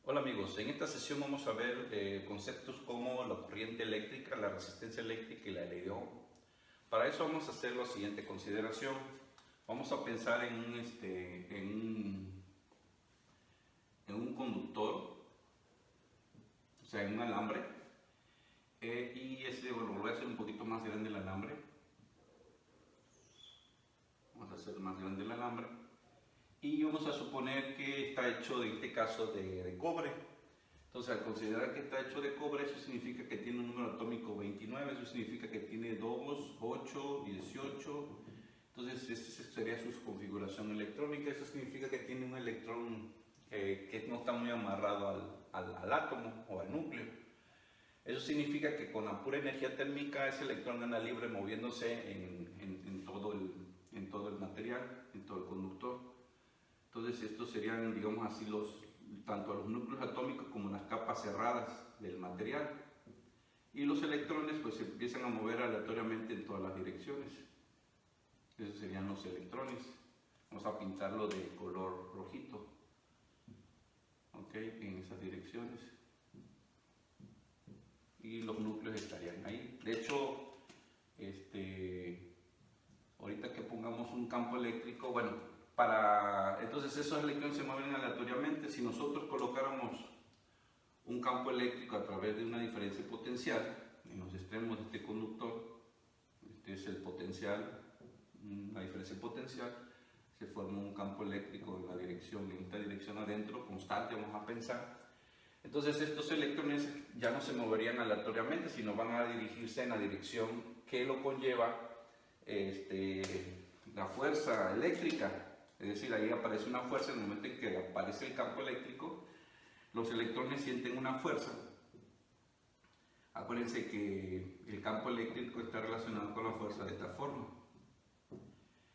Hola amigos, en esta sesión vamos a ver conceptos como la corriente eléctrica, la resistencia eléctrica y la ley de Ohm. Para eso vamos a hacer la siguiente consideración. Vamos a pensar en un conductor, o sea, en un alambre, y bueno, voy a hacer un poquito más grande el alambre. Vamos a hacer más grande el alambre. Y vamos a suponer que está hecho, en este caso, de cobre. Entonces, al considerar que está hecho de cobre, eso significa que tiene un número atómico 29, eso significa que tiene 2, 8, 18. Entonces, esa sería su configuración electrónica. Eso significa que tiene un electrón que no está muy amarrado al átomo o al núcleo. Eso significa que con la pura energía térmica, ese electrón anda libre moviéndose en todo el material, en todo el conductor. Entonces estos serían, digamos así, tanto los núcleos atómicos como las capas cerradas del material. Y los electrones pues se empiezan a mover aleatoriamente en todas las direcciones. Esos serían los electrones. Vamos a pintarlo de color rojito. Ok, en esas direcciones. Y los núcleos estarían ahí. De hecho, ahorita que pongamos un campo eléctrico, bueno, entonces esos electrones se mueven aleatoriamente. Si nosotros colocáramos un campo eléctrico a través de una diferencia potencial en los extremos de este conductor, este es el potencial, una diferencia potencial, se forma un campo eléctrico en esta dirección adentro, constante, vamos a pensar. Entonces estos electrones ya no se moverían aleatoriamente, sino van a dirigirse en la dirección que lo conlleva la fuerza eléctrica. Es decir, ahí aparece una fuerza. En el momento en que aparece el campo eléctrico, los electrones sienten una fuerza. Acuérdense que el campo eléctrico está relacionado con la fuerza de esta forma.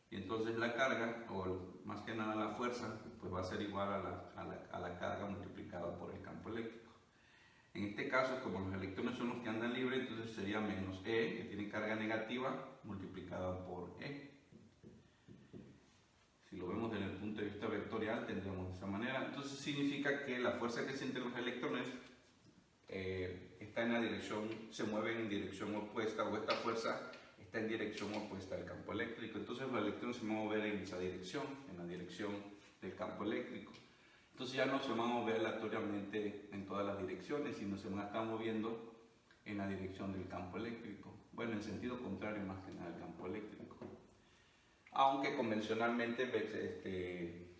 Y entonces la carga, o más que nada la fuerza, pues va a ser igual a la carga multiplicada por el campo eléctrico. En este caso, como los electrones son los que andan libres, entonces sería menos E, que tiene carga negativa, multiplicada por E. Si lo vemos desde el punto de vista vectorial, tendríamos de esa manera. Entonces significa que la fuerza que sienten los electrones está en la dirección, se mueve en dirección opuesta, o esta fuerza está en dirección opuesta al campo eléctrico. Entonces los electrones se van a mover en esa dirección, en la dirección del campo eléctrico. Entonces ya no se van a mover aleatoriamente en todas las direcciones, sino se van a estar moviendo en la dirección del campo eléctrico. Bueno, en sentido contrario más que nada al campo eléctrico. Aunque convencionalmente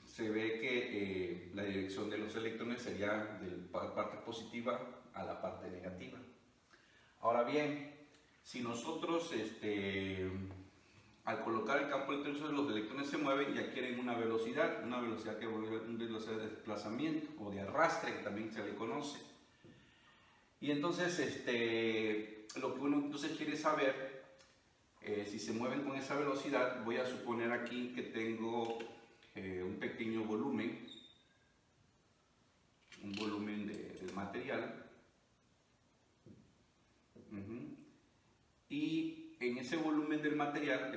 se ve que la dirección de los electrones sería de la parte positiva a la parte negativa. Ahora bien, si nosotros al colocar el campo eléctrico, los electrones se mueven y adquieren una velocidad que es una velocidad de desplazamiento o de arrastre, que también se le conoce. Y entonces lo que uno entonces quiere saber, si se mueven con esa velocidad, voy a suponer aquí que tengo un pequeño volumen, del material. Y en ese volumen del material,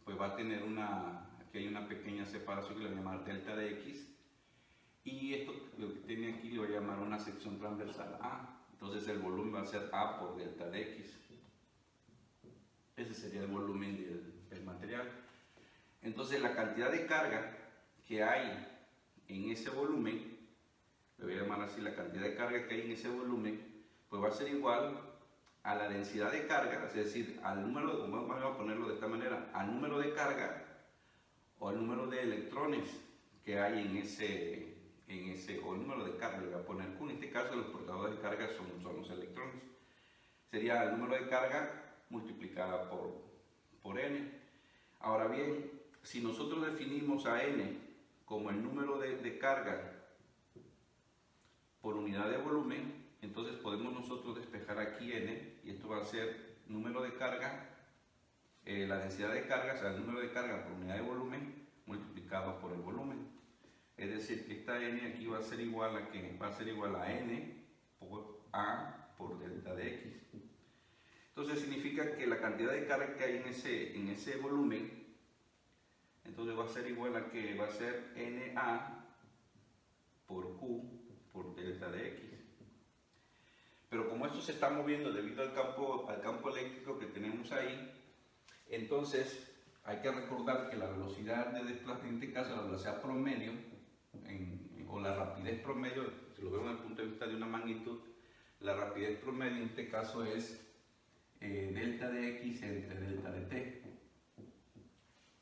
pues va a tener aquí hay una pequeña separación que le voy a llamar delta de X. Y esto, lo que tiene aquí, le voy a llamar una sección transversal A. Entonces el volumen va a ser A por delta de X. Ese sería el volumen del material. Entonces la cantidad de carga que hay en ese volumen, le voy a llamar así, la cantidad de carga que hay en ese volumen, pues va a ser igual a la densidad de carga, es decir, al número, vamos a ponerlo de esta manera, al número de carga o al número de electrones que hay o el número de carga, le voy a poner Q. En este caso los portadores de carga son los electrones. Sería el número de carga multiplicada por n. Ahora bien, si nosotros definimos a n como el número de carga por unidad de volumen, entonces podemos nosotros despejar aquí n, y esto va a ser número de carga, la densidad de carga, o sea, el número de carga por unidad de volumen multiplicado por el volumen. Es decir, que esta n aquí va a ser igual a n por A por delta de X. Entonces significa que la cantidad de carga que hay en ese volumen, entonces va a ser igual a que va a ser NA por Q por delta de X. Pero como esto se está moviendo debido al campo eléctrico que tenemos ahí, entonces hay que recordar que la velocidad de desplazamiento, en este caso la velocidad promedio, o la rapidez promedio, si lo vemos desde el punto de vista de una magnitud, la rapidez promedio en este caso es delta de X entre delta de T.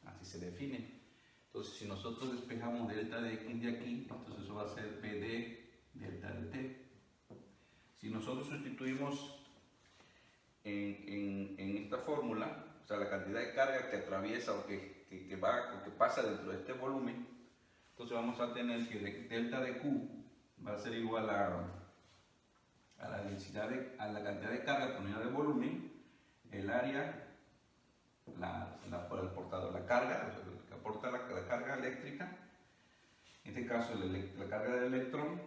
Así se define. Entonces, si nosotros despejamos delta de X de aquí, entonces eso va a ser PD delta de T. Si nosotros sustituimos en esta fórmula, o sea, la cantidad de carga que atraviesa o que pasa dentro de este volumen, entonces vamos a tener que delta de Q va a ser igual a la densidad a la cantidad de carga por unidad de volumen, el área por el portador, la carga, o sea, lo que aporta la carga eléctrica, en este caso la carga del electrón,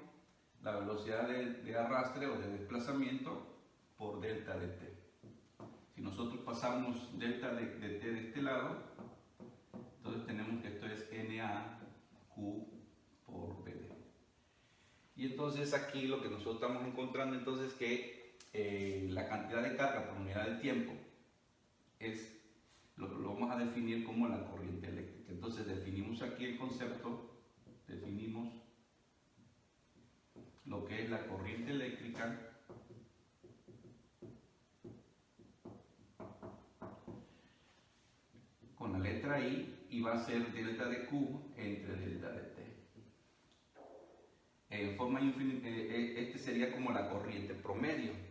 la velocidad de arrastre o de desplazamiento por delta de T. Si nosotros pasamos delta de T de este lado, entonces tenemos que esto es NAQ por BD. Y entonces aquí lo que nosotros estamos encontrando entonces es que la cantidad de carga por unidad de tiempo es lo vamos a definir como la corriente eléctrica. Entonces definimos aquí el concepto, definimos lo que es la corriente eléctrica con la letra I y va a ser delta de Q entre delta de T. En forma este sería como la corriente promedio.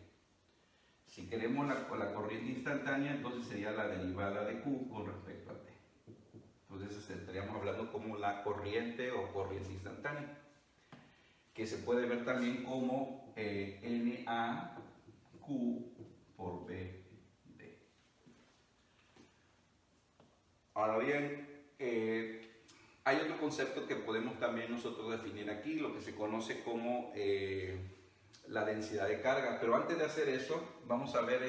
Si queremos la corriente instantánea, entonces sería la derivada de Q con respecto a T. Entonces estaríamos hablando como la corriente o corriente instantánea, que se puede ver también como NAQ por BD. Ahora bien, hay otro concepto que podemos también nosotros definir aquí, lo que se conoce como la densidad de carga. Pero antes de hacer eso, vamos a ver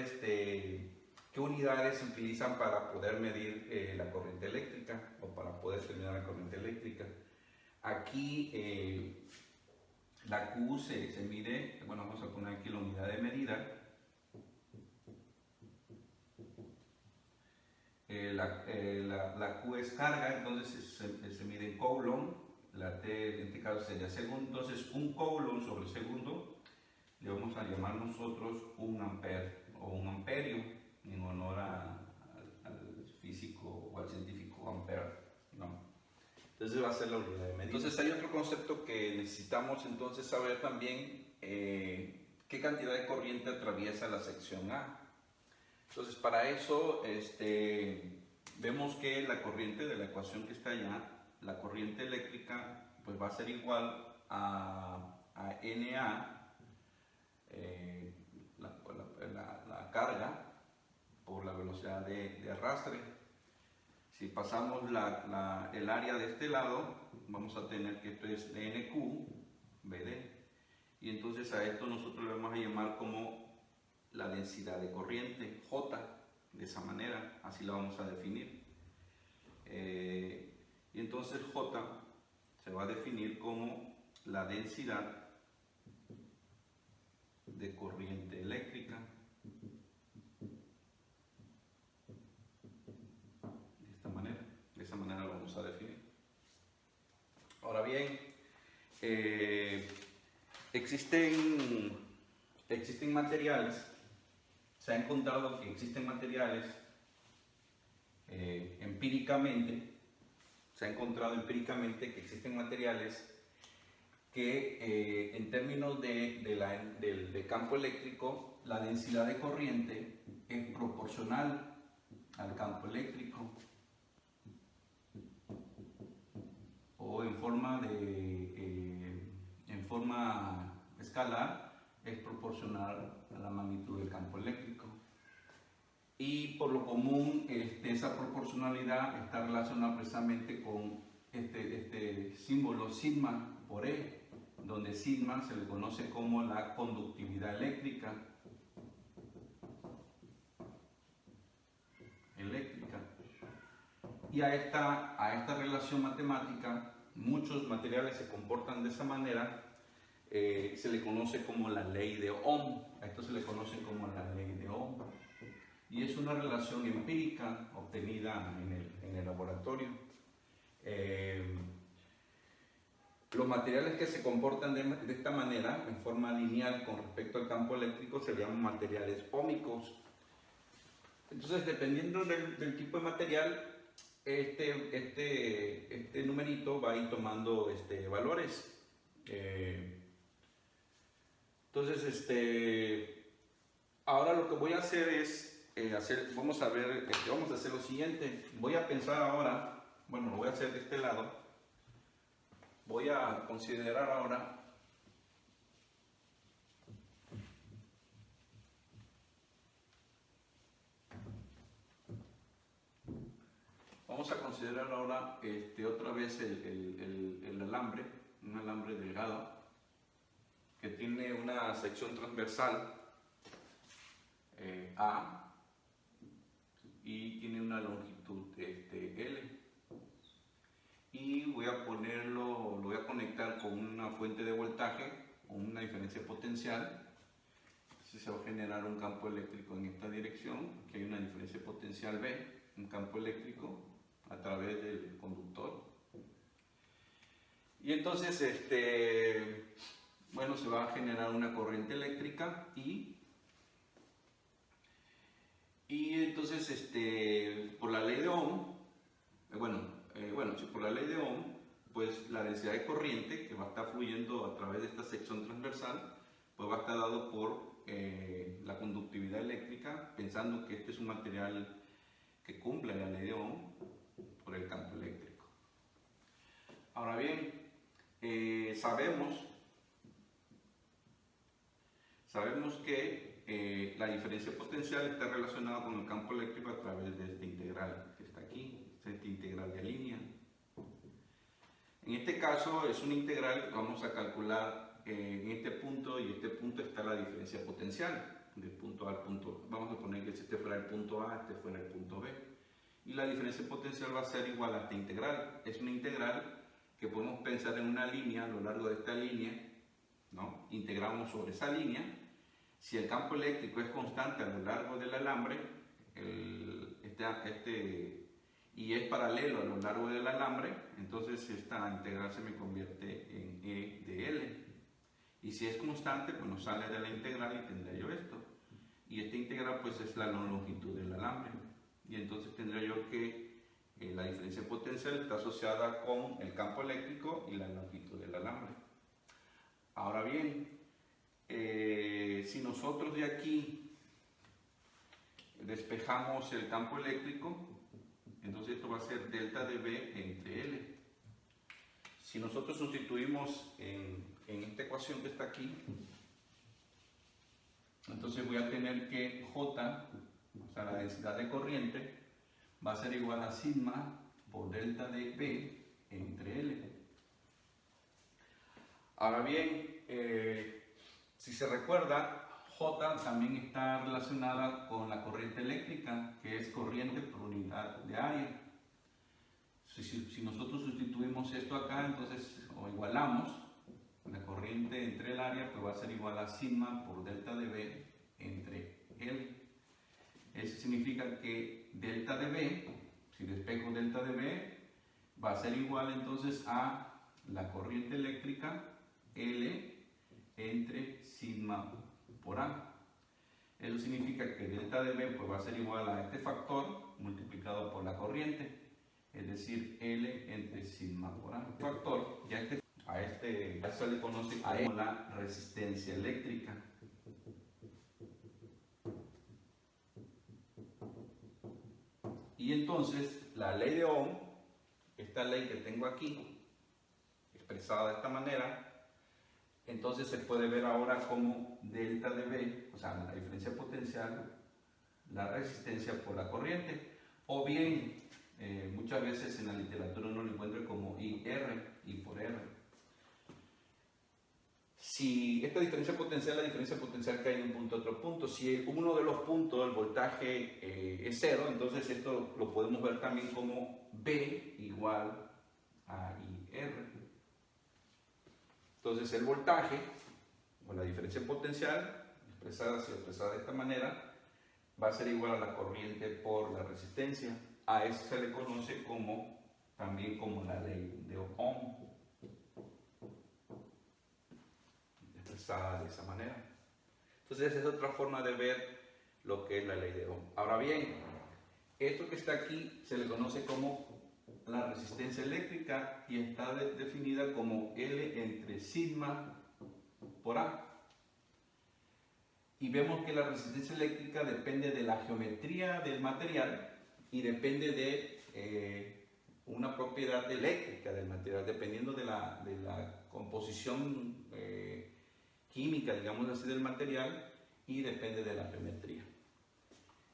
qué unidades se utilizan para poder medir la corriente eléctrica o para poder determinar la corriente eléctrica. Aquí la Q se mide, bueno, vamos a poner aquí la unidad de medida. La Q es carga, entonces se mide en coulomb, la T en este caso sería segundo, entonces un coulomb sobre segundo le vamos a llamar nosotros un ampere o un amperio en honor al físico o al científico Ampere, ¿no? Entonces va a ser la unidad de medida. Entonces hay otro concepto que necesitamos entonces saber también, qué cantidad de corriente atraviesa la sección A. Entonces para eso vemos que la corriente de la ecuación que está allá, la corriente eléctrica, pues va a ser igual a NA, la carga por la velocidad de arrastre. Si pasamos el área de este lado, vamos a tener que esto es NQ, BD. Y entonces a esto nosotros le vamos a llamar como la densidad de corriente, J, de esa manera, así la vamos a definir. Y entonces J se va a definir como la densidad de corriente eléctrica. De esa manera lo vamos a definir. Ahora bien, existen materiales, se ha encontrado que existen materiales empíricamente, se ha encontrado empíricamente que existen materiales que en términos de campo eléctrico, la densidad de corriente es proporcional al campo eléctrico, o en forma escalar es proporcional a la magnitud del campo eléctrico. Y por lo común esa proporcionalidad está relacionada precisamente con este símbolo sigma por E, donde sigma se le conoce como la conductividad eléctrica. Y a esta relación matemática, muchos materiales se comportan de esa manera, se le conoce como la ley de Ohm. A esto se le conoce como la ley de Ohm. Y es una relación empírica obtenida en el laboratorio. Los materiales que se comportan de esta manera, en forma lineal con respecto al campo eléctrico, se llaman materiales óhmicos. Entonces, dependiendo del tipo de material, este numerito va a ir tomando valores. Entonces, ahora lo que voy a hacer es, vamos a hacer lo siguiente. Voy a pensar ahora, bueno, lo voy a hacer de este lado. Voy a considerar ahora otra vez el alambre, un alambre delgado que tiene una sección transversal A y tiene una longitud L. Y lo voy a conectar con una fuente de voltaje o una diferencia potencial. Entonces se va a generar un campo eléctrico en esta dirección, que hay una diferencia potencial B, un campo eléctrico a través del conductor. Y entonces, bueno, se va a generar una corriente eléctrica y entonces, por la ley de Ohm, por la ley de Ohm, pues la densidad de corriente que va a estar fluyendo a través de esta sección transversal, pues va a estar dado por la conductividad eléctrica, pensando que este es un material que cumple la ley de Ohm por el campo eléctrico. Ahora bien, sabemos que la diferencia potencial está relacionada con el campo eléctrico a través de esta integral que está aquí, esta integral de línea. En este caso es una integral que vamos a calcular en este punto, y este punto está la diferencia potencial del punto A al punto B. Vamos a poner que este fuera el punto A, este fuera el punto B. Y la diferencia potencial va a ser igual a esta integral. Es una integral que podemos pensar en una línea, a lo largo de esta línea, ¿no? Integramos sobre esa línea. Si el campo eléctrico es constante a lo largo del alambre, y es paralelo a lo largo del alambre, entonces esta integral se me convierte en E de L. Y si es constante, pues nos sale de la integral y tendré yo esto. Y esta integral pues es la longitud del alambre. Y entonces tendré yo que la diferencia potencial está asociada con el campo eléctrico y la longitud del alambre. Ahora bien, si nosotros de aquí despejamos el campo eléctrico, entonces esto va a ser delta de B entre L. Si nosotros sustituimos en esta ecuación que está aquí, entonces voy a tener que J, o sea, la densidad de corriente, va a ser igual a sigma por delta de B entre L. Ahora bien, si se recuerda, J también está relacionada con la corriente eléctrica, que es corriente por unidad de área. Si nosotros sustituimos esto acá, entonces, o igualamos, la corriente entre el área, pues va a ser igual a sigma por delta de B entre L. Eso significa que delta de B, si despejo delta de B, va a ser igual entonces a la corriente eléctrica L entre sigma por A. Eso significa que delta de B pues va a ser igual a este factor multiplicado por la corriente, es decir, L entre sigma por A. Este factor, a eso se le conoce como la resistencia eléctrica. Y entonces, la ley de Ohm, esta ley que tengo aquí, expresada de esta manera, entonces se puede ver ahora como delta de B, o sea, la diferencia potencial, la resistencia por la corriente, o bien, muchas veces en la literatura uno lo encuentra como IR, I por R. Si esta diferencia potencial, la diferencia potencial cae de un punto a otro punto. Si uno de los puntos, el voltaje es cero, entonces esto lo podemos ver también como B igual a IR. Entonces el voltaje, o la diferencia potencial, expresada de esta manera, va a ser igual a la corriente por la resistencia. A eso se le conoce también como la ley de Ohm, expresada de esa manera. Entonces esa es otra forma de ver lo que es la ley de Ohm. Ahora bien, esto que está aquí se le conoce como la resistencia eléctrica y está definida como L entre sigma por A. Y vemos que la resistencia eléctrica depende de la geometría del material y depende de una propiedad eléctrica del material, dependiendo de la composición química, digamos así, del material, y depende de la geometría.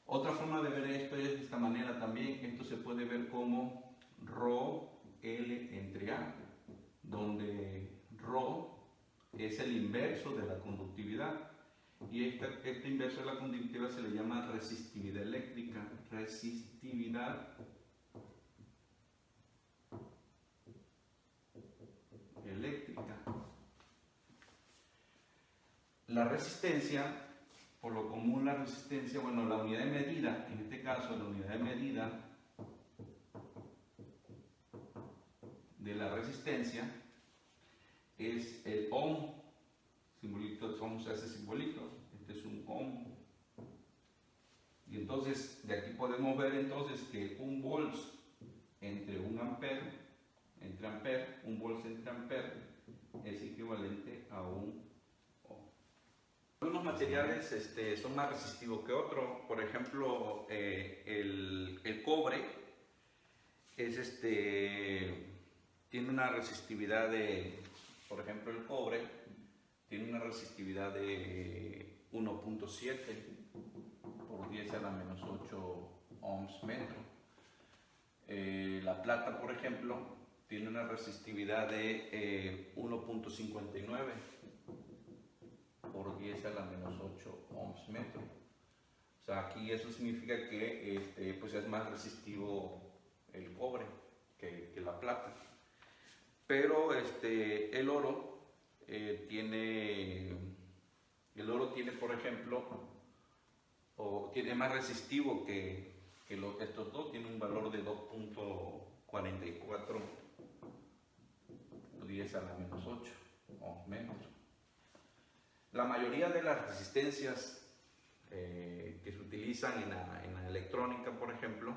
Otra forma de ver esto es de esta manera también. Esto se puede ver como ρ L entre A, donde ρ es el inverso de la conductividad. Y este inverso de la conductividad se le llama resistividad eléctrica. Resistividad eléctrica. La resistencia, por lo común la resistencia, bueno, la unidad de medida, en este caso la unidad de medida de la resistencia es el ohm. Simbolito, vamos a ese simbolito, este es un ohm. Y entonces de aquí podemos ver entonces que un volts entre un ampere, un volts entre ampere es equivalente a un ohm. Algunos materiales son más resistivos que otros. Por ejemplo, el cobre tiene una resistividad por ejemplo, el cobre tiene una resistividad de 1.7 por 10 a la menos 8 ohms metro. La plata, por ejemplo, tiene una resistividad de 1.59 por 10 a la menos 8 ohms metro. O sea, aquí eso significa que pues es más resistivo el cobre que la plata. Pero el oro tiene, por ejemplo, tiene más resistivo que estos dos, tiene un valor de 2.44 10 a la menos 8 o menos. La mayoría de las resistencias que se utilizan en la electrónica, por ejemplo,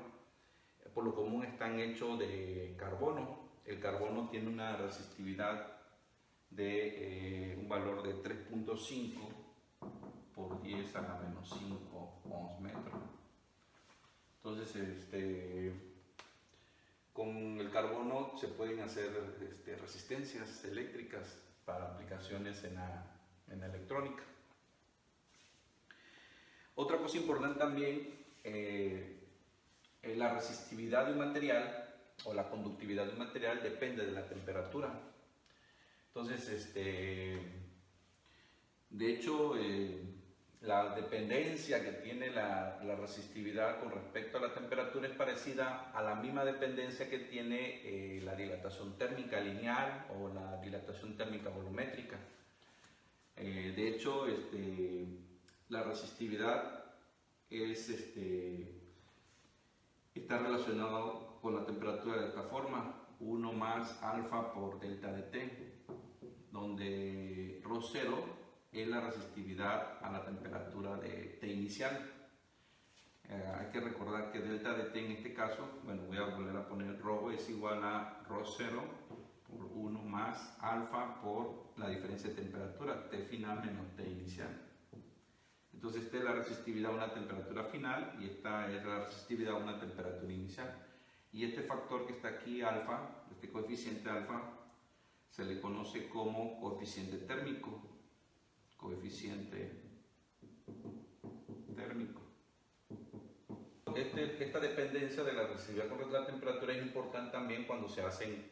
por lo común están hechos de carbono. El carbono tiene una resistividad de un valor de 3.5 por 10 a la menos 5 ohms metro. Entonces, con el carbono se pueden hacer resistencias eléctricas para aplicaciones en la electrónica. Otra cosa importante también, la resistividad de un material o la conductividad de un material depende de la temperatura. Entonces, de hecho, la dependencia que tiene la resistividad con respecto a la temperatura es parecida a la misma dependencia que tiene la dilatación térmica lineal o la dilatación térmica volumétrica. De hecho, la resistividad está relacionado con la temperatura de esta forma: 1 más alfa por delta de T, donde ρ0 es la resistividad a la temperatura de T inicial. Hay que recordar que delta de T en este caso, bueno, voy a volver a poner ρ es igual a ρ0 por 1 más alfa por la diferencia de temperatura, T final menos T inicial. Entonces esta es la resistividad a una temperatura final y esta es la resistividad a una temperatura inicial. Y este factor que está aquí, alfa, este coeficiente alfa, se le conoce como coeficiente térmico. Coeficiente térmico. Esta dependencia de la resistividad con la temperatura es importante también cuando se hacen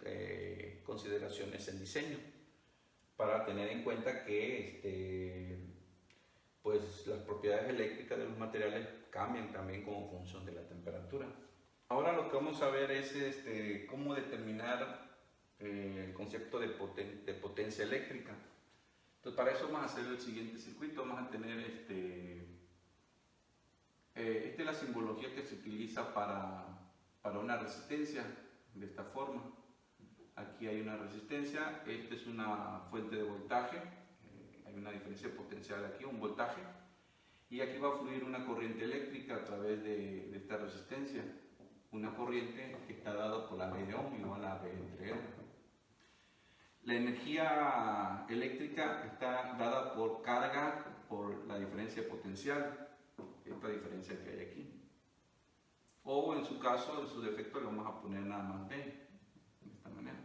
consideraciones en diseño. para tener en cuenta que pues las propiedades eléctricas de los materiales cambian también como función de la temperatura. Ahora lo que vamos a ver es cómo determinar el concepto de potencia eléctrica. Entonces para eso vamos a hacer el siguiente circuito. Vamos a tener esta es la simbología que se utiliza para una resistencia, de esta forma. Aquí hay una resistencia, esta es una fuente de voltaje, hay una diferencia potencial aquí, un voltaje, y aquí va a fluir una corriente eléctrica a través de esta resistencia, una corriente que está dada por la ley de Ohm igual a V entre R. La energía eléctrica está dada por carga, por la diferencia potencial, esta diferencia que hay aquí. O en su caso, en su defecto, le vamos a poner nada más V, de esta manera,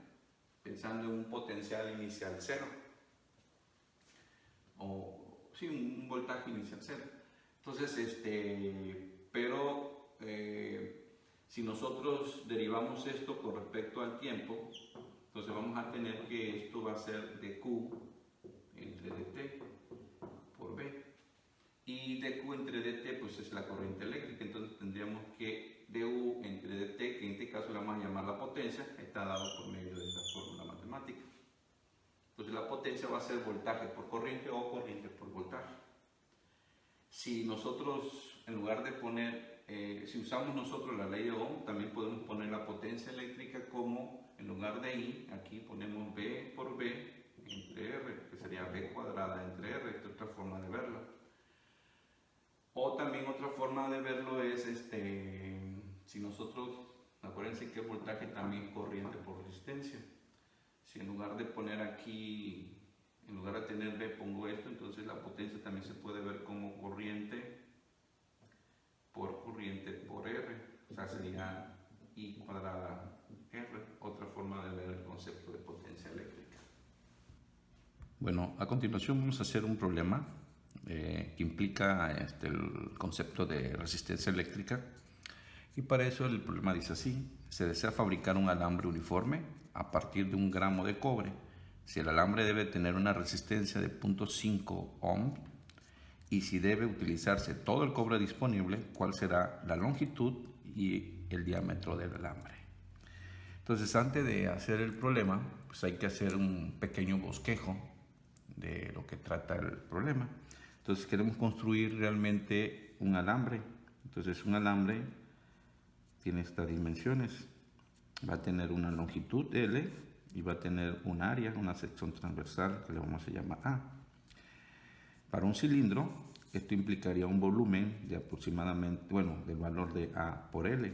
pensando en un potencial inicial cero, o sí, un voltaje inicial cero. Entonces, si nosotros derivamos esto con respecto al tiempo, entonces vamos a tener que esto va a ser dQ entre dt por V. Y dQ entre dt pues es la corriente eléctrica, entonces tendríamos que du entre dt, que en este caso le vamos a llamar la potencia, está dado por medio de esta fórmula matemática. Entonces la potencia va a ser voltaje por corriente o corriente por voltaje. Si nosotros, en lugar de poner, si usamos nosotros la ley de Ohm, también podemos poner la potencia eléctrica como, en lugar de I, aquí ponemos V por V entre R, que sería V cuadrada entre R, esta es otra forma de verlo. O también otra forma de verlo es, si nosotros, acuérdense que el voltaje también es corriente por resistencia. Si en lugar de poner aquí, en lugar de tener V pongo esto, entonces la potencia también se puede ver como corriente por R, o sea sería I cuadrada R, otra forma de ver el concepto de potencia eléctrica. Bueno, a continuación vamos a hacer un problema que implica el concepto de resistencia eléctrica, y para eso el problema dice así: se desea fabricar un alambre uniforme a partir de 1 gramo de cobre. Si el alambre debe tener una resistencia de 0.5 ohm y si debe utilizarse todo el cobre disponible, ¿cuál será la longitud y el diámetro del alambre? Entonces, antes de hacer el problema, pues hay que hacer un pequeño bosquejo de lo que trata el problema. Entonces queremos construir realmente un alambre. Entonces un alambre tiene estas dimensiones. Va a tener una longitud L y va a tener un área, una sección transversal que le vamos a llamar A. Para un cilindro, esto implicaría un volumen de aproximadamente, del valor de A por L.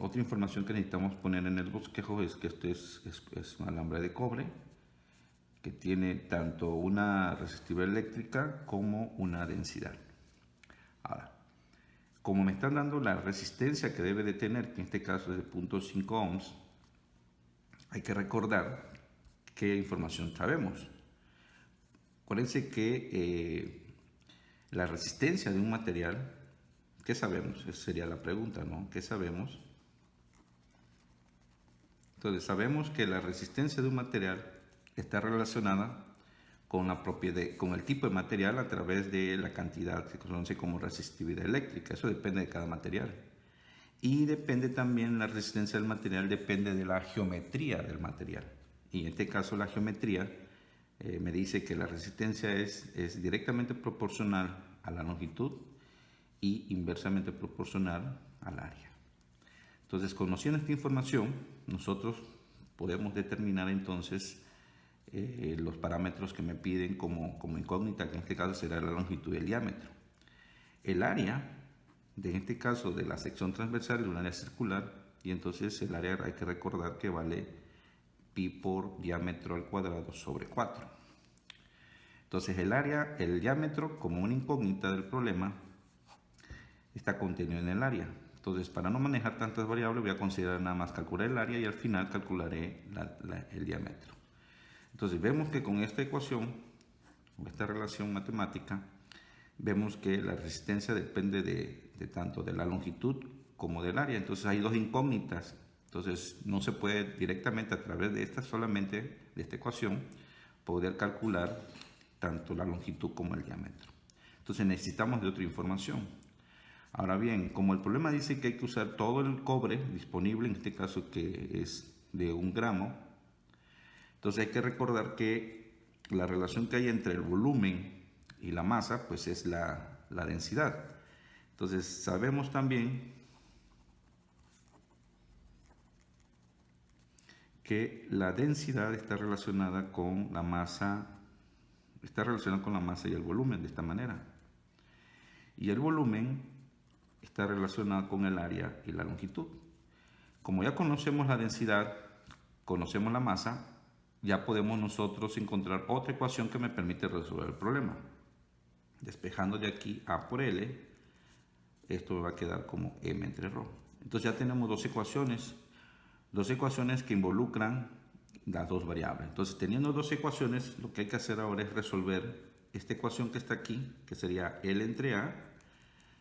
Otra información que necesitamos poner en el bosquejo es que esto es un alambre de cobre que tiene tanto una resistividad eléctrica como una densidad. Ahora, como me están dando la resistencia que debe de tener, que en este caso es de 0.5 ohms, hay que recordar qué información sabemos. Acuérdense que la resistencia de un material, ¿qué sabemos? Esa sería la pregunta, ¿no? ¿Qué sabemos? Entonces, sabemos que la resistencia de un material está relacionada con el tipo de material a través de la cantidad que se conoce como resistividad eléctrica. Eso depende de cada material. Y depende también, la resistencia del material depende de la geometría del material. Y en este caso la geometría me dice que la resistencia es directamente proporcional a la longitud y inversamente proporcional al área. Entonces, conociendo esta información, nosotros podemos determinar entonces los parámetros que me piden como incógnita, que en este caso será la longitud y el diámetro. El área, en este caso de la sección transversal, es un área circular, y entonces el área hay que recordar que vale pi por diámetro al cuadrado sobre 4. Entonces el diámetro, como una incógnita del problema, está contenido en el área. Entonces, para no manejar tantas variables, voy a considerar nada más calcular el área y al final calcularé el diámetro. Entonces, vemos que con esta ecuación, con esta relación matemática, vemos que la resistencia depende de tanto de la longitud como del área. Entonces, hay dos incógnitas Entonces no se puede directamente a través de esta solamente, de esta ecuación, poder calcular tanto la longitud como el diámetro. Entonces necesitamos de otra información. Ahora bien, como el problema dice que hay que usar todo el cobre disponible, en este caso que es de 1 gramo, entonces hay que recordar que la relación que hay entre el volumen y la masa, pues es la densidad. Entonces sabemos también que la densidad está relacionada con la masa, y el volumen de esta manera. Y el volumen está relacionado con el área y la longitud. Como ya conocemos la densidad, conocemos la masa, ya podemos nosotros encontrar otra ecuación que me permite resolver el problema. Despejando de aquí A por L, esto me va a quedar como M entre ρ. Entonces ya tenemos dos ecuaciones que involucran las dos variables. Entonces, teniendo dos ecuaciones, lo que hay que hacer ahora es resolver esta ecuación que está aquí, que sería L entre A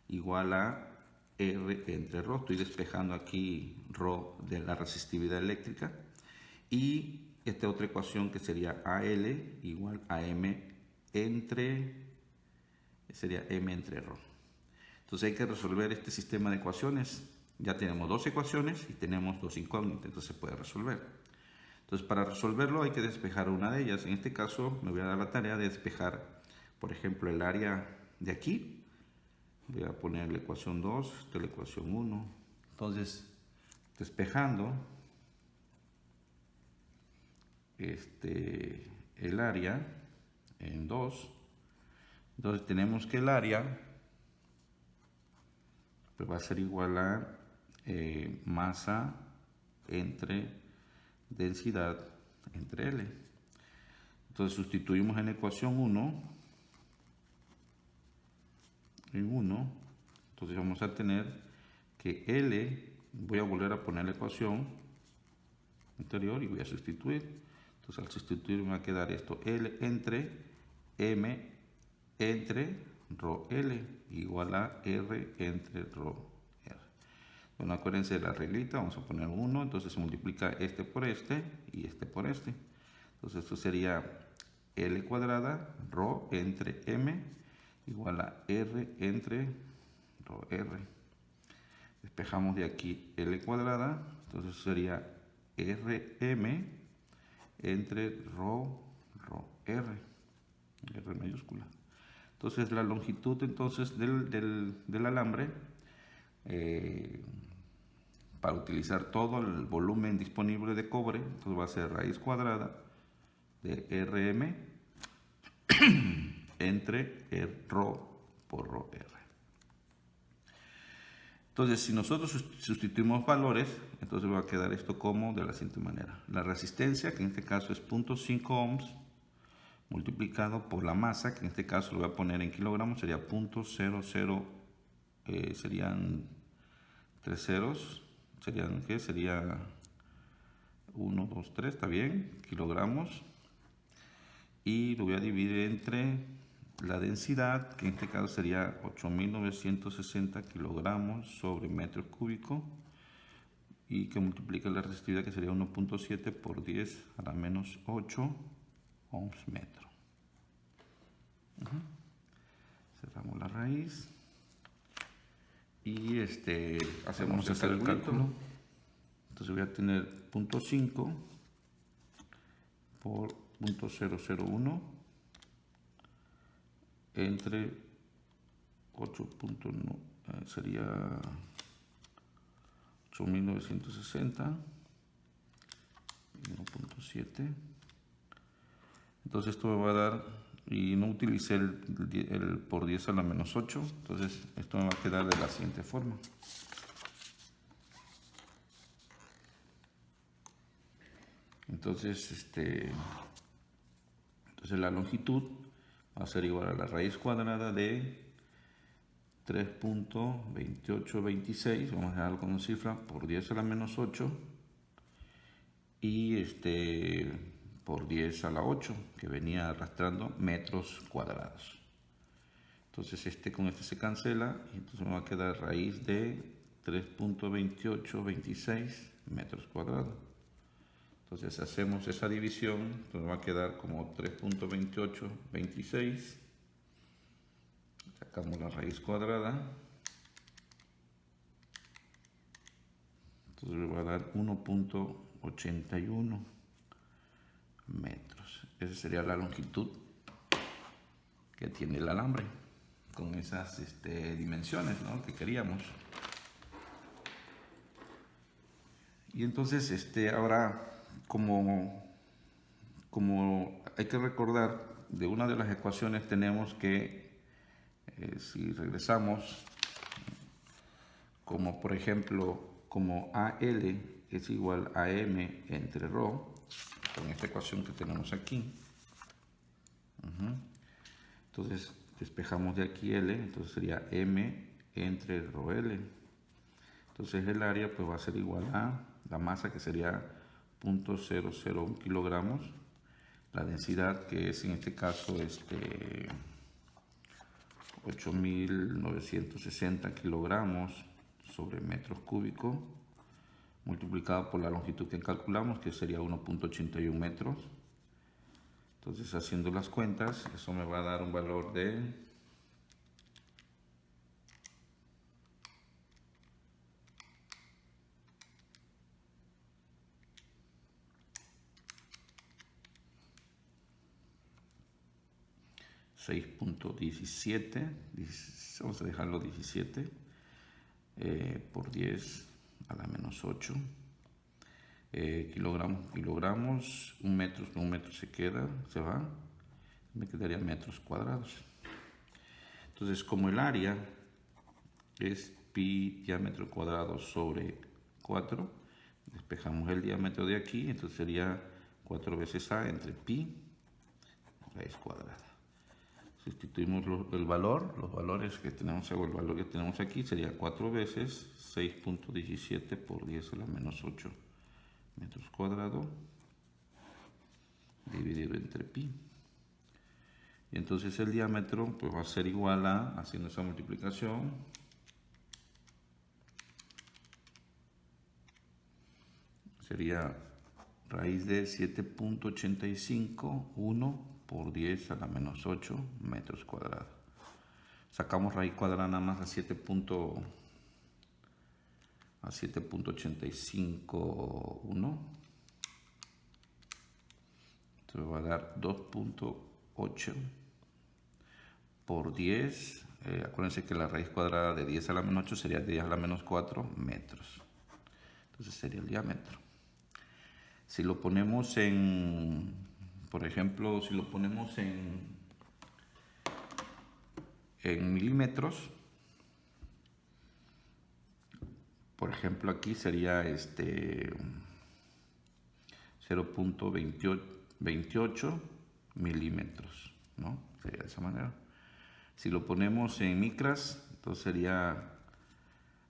igual a R entre ρ. Estoy despejando aquí ρ de la resistividad eléctrica. Y esta otra ecuación que sería AL igual a M entre ρ. Entonces hay que resolver este sistema de ecuaciones. Ya tenemos dos ecuaciones y tenemos dos incógnitas, entonces se puede resolver. Entonces para resolverlo hay que despejar una de ellas. En este caso me voy a dar la tarea de despejar, por ejemplo, el área de aquí. Voy a poner la ecuación 2, esta es la ecuación 1. Entonces, despejando el área en 2, entonces tenemos que el área pues va a ser igual a masa entre densidad entre L. Entonces sustituimos en la ecuación 1 en 1. Entonces vamos a tener que L, voy a volver a poner la ecuación anterior y voy a sustituir. Entonces al sustituir me va a quedar esto, L entre M entre ρ L igual a R entre ρ R. Bueno, acuérdense de la reglita, vamos a poner 1, entonces se multiplica este por este y este por este. Entonces esto sería L cuadrada ρ entre M igual a R entre ρ R. Despejamos de aquí L cuadrada, entonces sería RM entre ρ R, R mayúscula. Entonces la longitud entonces del alambre, para utilizar todo el volumen disponible de cobre, entonces va a ser raíz cuadrada de RM entre ρ por ρ R. Entonces, si nosotros sustituimos valores, entonces va a quedar esto como de la siguiente manera. La resistencia, que en este caso es 0.5 ohms, multiplicado por la masa, que en este caso lo voy a poner en kilogramos, sería 0.00, serían 3 ceros, serían, ¿qué? Sería 1, 2, 3, está bien, kilogramos. Y lo voy a dividir entre la densidad, que en este caso sería 8.960 kilogramos sobre metro cúbico, y que multiplica la resistividad, que sería 1.7 por 10 a la menos 8 ohms metro. Cerramos la raíz y hacemos el cálculo. Entonces voy a tener 0.5 por 0.001 entre 8.9 sería 8.960 1.7. Entonces esto me va a dar, y no utilicé el por 10 a la menos 8, entonces esto me va a quedar de la siguiente forma. Entonces, entonces la longitud va a ser igual a la raíz cuadrada de 3.2826, vamos a dejarlo con una cifra, por 10 a la menos 8, y por 10 a la 8, que venía arrastrando metros cuadrados. Entonces con este se cancela, y entonces me va a quedar raíz de 3.2826 metros cuadrados. Entonces hacemos esa división, nos va a quedar como 3.2826. Sacamos la raíz cuadrada. Entonces me va a dar 1.81 metros. Esa sería la longitud que tiene el alambre con esas dimensiones, ¿no?, que queríamos. Y entonces ahora como hay que recordar de una de las ecuaciones, tenemos que si regresamos, como por ejemplo, como AL es igual a M entre ρ, con esta ecuación que tenemos aquí. Entonces despejamos de aquí L, entonces sería M entre ρL. Entonces el área pues va a ser igual a la masa, que sería 0.001 kilogramos, la densidad, que es en este caso 8.960 kilogramos sobre metros cúbicos, multiplicado por la longitud que calculamos, que sería 1.81 metros. Entonces, haciendo las cuentas, eso me va a dar un valor de 6.17, vamos a dejarlo 17, por 10 a la menos 8, kilogramos, un metro se queda, se va, me quedaría metros cuadrados. Entonces, como el área es pi diámetro cuadrado sobre 4, despejamos el diámetro de aquí, entonces sería 4 veces a entre pi raíz cuadrada. Sustituimos los valores que tenemos, el valor que tenemos aquí sería 4 veces 6.17 por 10 a la menos 8 metros cuadrados dividido entre pi. Y entonces el diámetro pues va a ser igual a, haciendo esa multiplicación, sería raíz de 7.851 por 10 a la menos 8 metros cuadrados. Sacamos raíz cuadrada nada más a 7.851. Entonces va a dar 2.8 por 10. Acuérdense que la raíz cuadrada de 10 a la menos 8 sería 10 a la menos 4 metros. Entonces sería el diámetro. Si lo ponemos en, por ejemplo, si lo ponemos en milímetros, por ejemplo aquí sería 0.28 milímetros, ¿no? Sería de esa manera. Si lo ponemos en micras, entonces sería,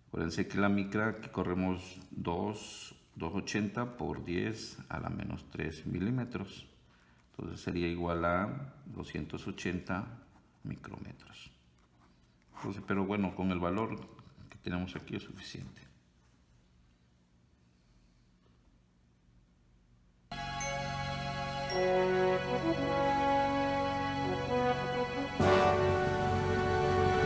acuérdense que la micra, aquí corremos 280 por 10 a la menos 3 milímetros. Entonces sería igual a 280 micrómetros. Entonces, pero bueno, con el valor que tenemos aquí es suficiente.